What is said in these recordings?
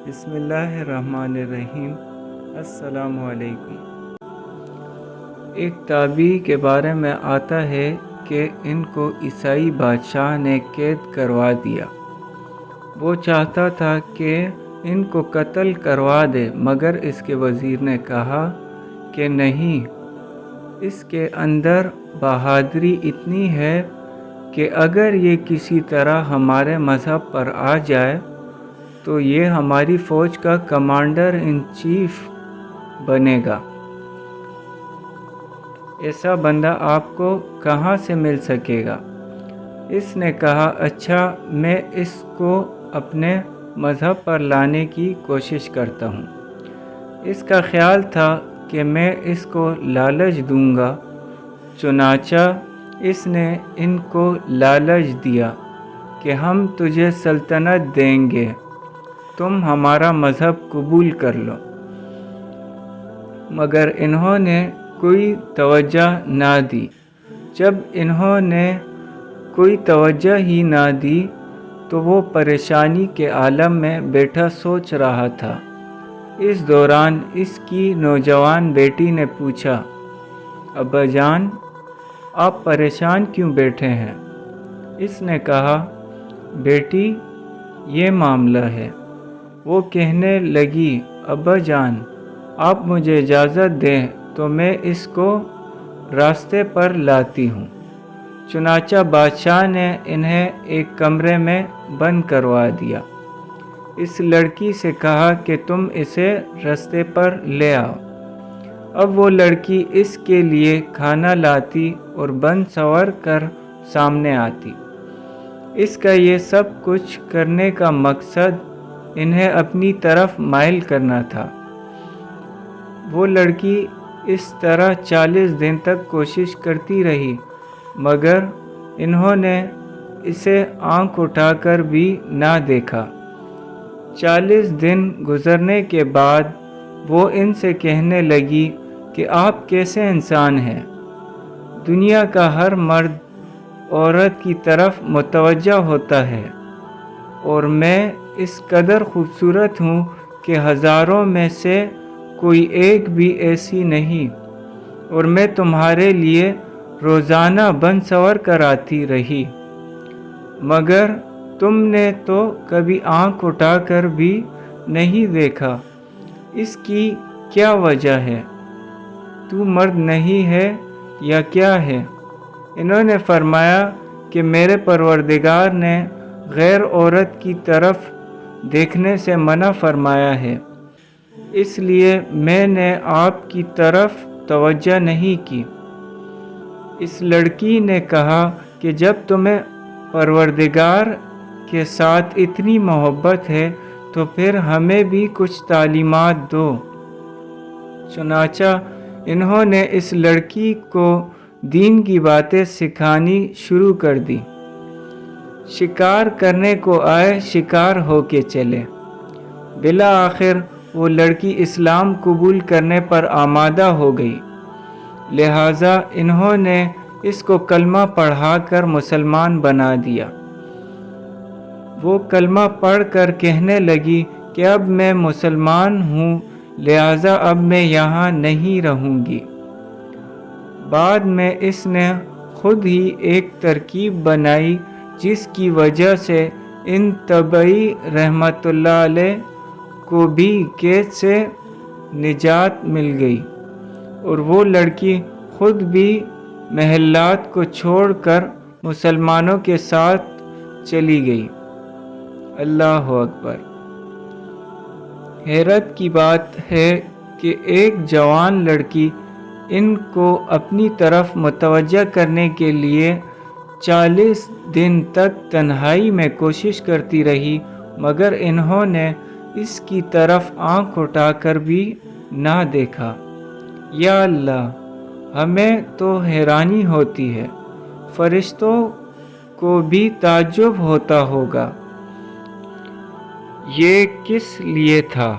بسم اللہ الرحمن الرحیم۔ السلام علیکم۔ ایک تابعی کے بارے میں آتا ہے کہ ان کو عیسائی بادشاہ نے قید کروا دیا۔ وہ چاہتا تھا کہ ان کو قتل کروا دے، مگر اس کے وزیر نے کہا کہ نہیں، اس کے اندر بہادری اتنی ہے کہ اگر یہ کسی طرح ہمارے مذہب پر آ جائے تو یہ ہماری فوج کا کمانڈر ان چیف بنے گا۔ ایسا بندہ آپ کو کہاں سے مل سکے گا؟ اس نے کہا، اچھا، میں اس کو اپنے مذہب پر لانے کی کوشش کرتا ہوں۔ اس کا خیال تھا کہ میں اس کو لالچ دوں گا، چنانچہ اس نے ان کو لالچ دیا کہ ہم تجھے سلطنت دیں گے، تم ہمارا مذہب قبول کر لو۔ مگر انہوں نے کوئی توجہ نہ دی۔ جب انہوں نے کوئی توجہ ہی نہ دی تو وہ پریشانی کے عالم میں بیٹھا سوچ رہا تھا۔ اس دوران اس کی نوجوان بیٹی نے پوچھا، ابا جان، آپ پریشان کیوں بیٹھے ہیں؟ اس نے کہا، بیٹی، یہ معاملہ ہے۔ وہ کہنے لگی، ابا جان، آپ مجھے اجازت دیں تو میں اس کو راستے پر لاتی ہوں۔ چنانچہ بادشاہ نے انہیں ایک کمرے میں بند کروا دیا۔ اس لڑکی سے کہا کہ تم اسے راستے پر لے آؤ۔ اب وہ لڑکی اس کے لیے کھانا لاتی اور بن سنور کر سامنے آتی۔ اس کا یہ سب کچھ کرنے کا مقصد انہیں اپنی طرف مائل کرنا تھا۔ وہ لڑکی اس طرح 40 دن تک کوشش کرتی رہی، مگر انہوں نے اسے آنکھ اٹھا کر بھی نہ دیکھا۔ 40 دن گزرنے کے بعد وہ ان سے کہنے لگی کہ آپ کیسے انسان ہیں؟ دنیا کا ہر مرد عورت کی طرف متوجہ ہوتا ہے، اور میں اس قدر خوبصورت ہوں کہ ہزاروں میں سے کوئی ایک بھی ایسی نہیں، اور میں تمہارے لیے روزانہ بن سنور کر آتی رہی، مگر تم نے تو کبھی آنکھ اٹھا کر بھی نہیں دیکھا۔ اس کی کیا وجہ ہے؟ تو مرد نہیں ہے یا کیا ہے؟ انہوں نے فرمایا کہ میرے پروردگار نے غیر عورت کی طرف دیکھنے سے منع فرمایا ہے، اس لیے میں نے آپ کی طرف توجہ نہیں کی۔ اس لڑکی نے کہا کہ جب تمہیں پروردگار کے ساتھ اتنی محبت ہے تو پھر ہمیں بھی کچھ تعلیمات دو۔ چنانچہ انہوں نے اس لڑکی کو دین کی باتیں سکھانی شروع کر دی۔ شکار کرنے کو آئے، شکار ہو کے چلے۔ بالآخر وہ لڑکی اسلام قبول کرنے پر آمادہ ہو گئی، لہٰذا انہوں نے اس کو کلمہ پڑھا کر مسلمان بنا دیا۔ وہ کلمہ پڑھ کر کہنے لگی کہ اب میں مسلمان ہوں، لہٰذا اب میں یہاں نہیں رہوں گی۔ بعد میں اس نے خود ہی ایک ترکیب بنائی جس کی وجہ سے ان تبعی رحمۃ اللہ علیہ کو بھی قید سے نجات مل گئی، اور وہ لڑکی خود بھی محلات کو چھوڑ کر مسلمانوں کے ساتھ چلی گئی۔ اللہ اکبر۔ حیرت کی بات ہے کہ ایک جوان لڑکی ان کو اپنی طرف متوجہ کرنے کے لیے 40 دن تک تنہائی میں کوشش کرتی رہی، مگر انہوں نے اس کی طرف آنکھ اٹھا کر بھی نہ دیکھا۔ یا اللہ، ہمیں تو حیرانی ہوتی ہے، فرشتوں کو بھی تعجب ہوتا ہوگا۔ یہ کس لیے تھا؟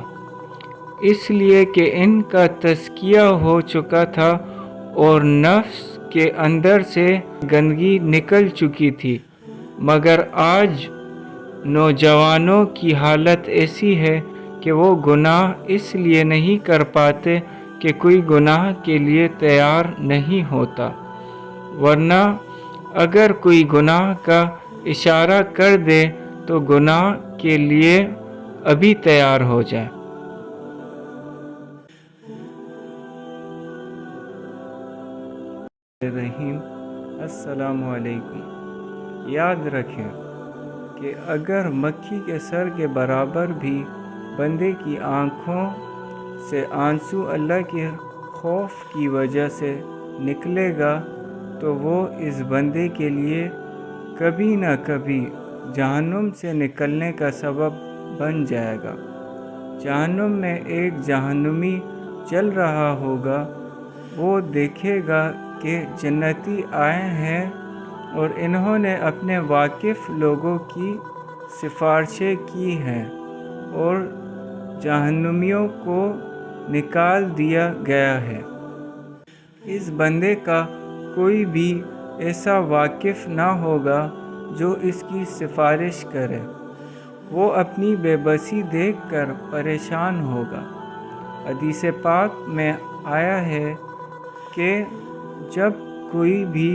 اس لیے کہ ان کا تزکیہ ہو چکا تھا اور نفس کے اندر سے گندگی نکل چکی تھی، مگر آج نوجوانوں کی حالت ایسی ہے کہ وہ گناہ اس لیے نہیں کر پاتے کہ کوئی گناہ کے لیے تیار نہیں ہوتا، ورنہ اگر کوئی گناہ کا اشارہ کر دے تو گناہ کے لیے ابھی تیار ہو جائے۔ رحیم، السلام علیکم۔ یاد رکھیں کہ اگر مکھی کے سر کے برابر بھی بندے کی آنکھوں سے آنسو اللہ کے خوف کی وجہ سے نکلے گا تو وہ اس بندے کے لیے کبھی نہ کبھی جہنم سے نکلنے کا سبب بن جائے گا۔ جہنم میں ایک جہنمی چل رہا ہوگا، وہ دیکھے گا کہ جنتی آئے ہیں اور انہوں نے اپنے واقف لوگوں کی سفارشیں کی ہیں اور جہنمیوں کو نکال دیا گیا ہے۔ اس بندے کا کوئی بھی ایسا واقف نہ ہوگا جو اس کی سفارش کرے، وہ اپنی بے بسی دیکھ کر پریشان ہوگا۔ حدیث پاک میں آیا ہے کہ جب کوئی بھی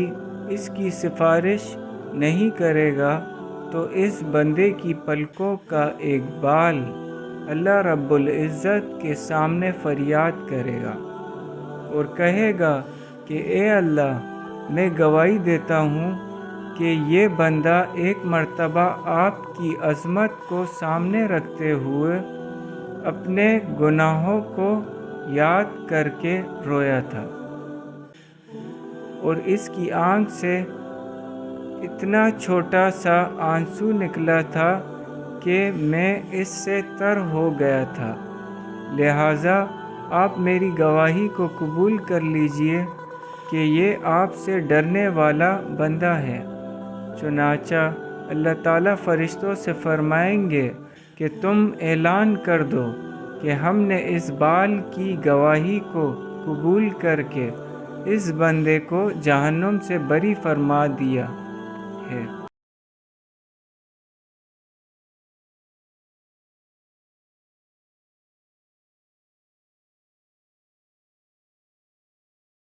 اس کی سفارش نہیں کرے گا تو اس بندے کی پلکوں کا ایک بال اللہ رب العزت کے سامنے فریاد کرے گا اور کہے گا کہ اے اللہ، میں گواہی دیتا ہوں کہ یہ بندہ ایک مرتبہ آپ کی عظمت کو سامنے رکھتے ہوئے اپنے گناہوں کو یاد کر کے رویا تھا، اور اس کی آنکھ سے اتنا چھوٹا سا آنسو نکلا تھا کہ میں اس سے تر ہو گیا تھا، لہٰذا آپ میری گواہی کو قبول کر لیجئے کہ یہ آپ سے ڈرنے والا بندہ ہے۔ چنانچہ اللہ تعالیٰ فرشتوں سے فرمائیں گے کہ تم اعلان کر دو کہ ہم نے اس بال کی گواہی کو قبول کر کے اس بندے کو جہنم سے بری فرما دیا ہے۔